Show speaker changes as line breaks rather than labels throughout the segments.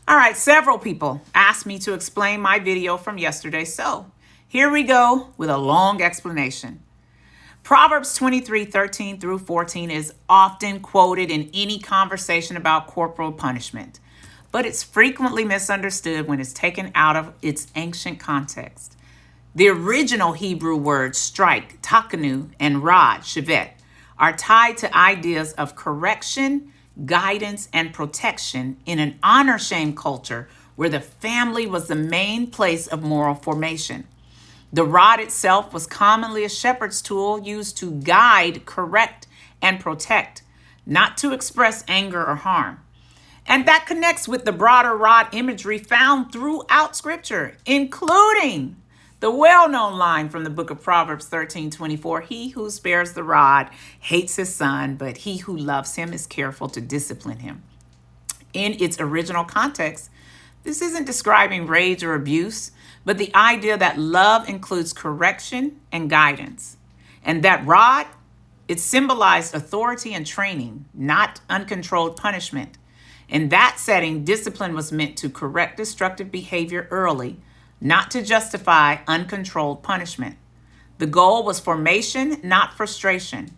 All right, several people asked me to explain my video from yesterday, so here we go with a long explanation. Proverbs 23:13 through 14 is often quoted in any conversation about corporal punishment, but it's frequently misunderstood when it's taken out of its ancient context. The original Hebrew words strike, takanu, and rod, shevet, are tied to ideas of correction, guidance, and protection in an honor shame culture where the family was the main place of moral formation. The rod itself was commonly a shepherd's tool used to guide, correct, and protect, not to express anger or harm. And that connects with the broader rod imagery found throughout Scripture, including the well-known line from the book of Proverbs 13:24, he who spares the rod hates his son, but he who loves him is careful to discipline him. In its original context, this isn't describing rage or abuse, but the idea that love includes correction and guidance. And that rod, it symbolized authority and training, not uncontrolled punishment. In that setting, discipline was meant to correct destructive behavior early, not to justify uncontrolled punishment. The goal was formation, not frustration.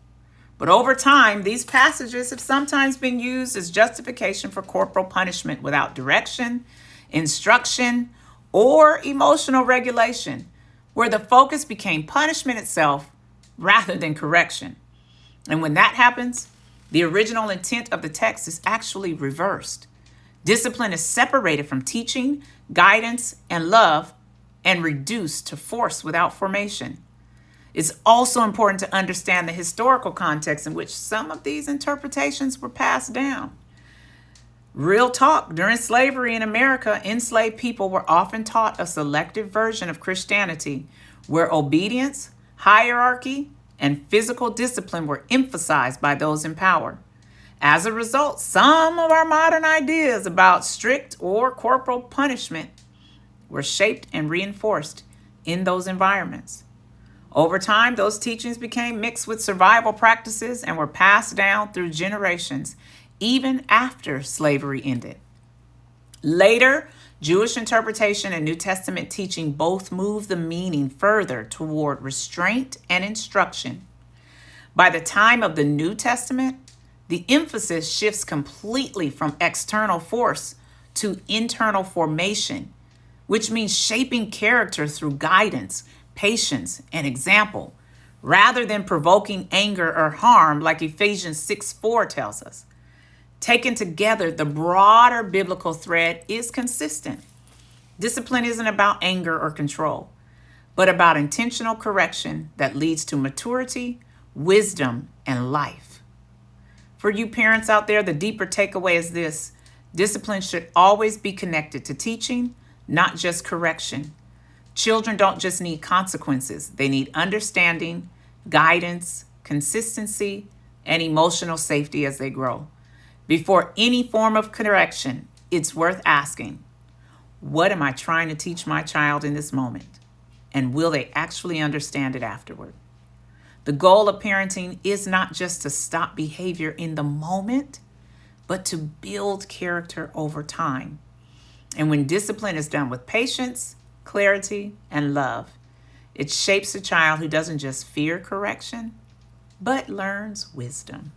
But over time, these passages have sometimes been used as justification for corporal punishment without direction, instruction, or emotional regulation, where the focus became punishment itself rather than correction. And when that happens, the original intent of the text is actually reversed. Discipline is separated from teaching, guidance, and love, and reduced to force without formation. It's also important to understand the historical context in which some of these interpretations were passed down. Real talk, during slavery in America, enslaved people were often taught a selective version of Christianity where obedience, hierarchy, and physical discipline were emphasized by those in power. As a result, some of our modern ideas about strict or corporal punishment were shaped and reinforced in those environments. Over time, those teachings became mixed with survival practices and were passed down through generations, even after slavery ended. Later, Jewish interpretation and New Testament teaching both moved the meaning further toward restraint and instruction. By the time of the New Testament, the emphasis shifts completely from external force to internal formation, which means shaping character through guidance, patience, and example, rather than provoking anger or harm like Ephesians 6:4 tells us. Taken together, the broader biblical thread is consistent. Discipline isn't about anger or control, but about intentional correction that leads to maturity, wisdom, and life. For you parents out there, the deeper takeaway is this: discipline should always be connected to teaching, not just correction. Children don't just need consequences, they need understanding, guidance, consistency, and emotional safety as they grow. Before any form of correction, it's worth asking, what am I trying to teach my child in this moment? And will they actually understand it afterward? The goal of parenting is not just to stop behavior in the moment, but to build character over time. And when discipline is done with patience, clarity, and love, it shapes a child who doesn't just fear correction, but learns wisdom.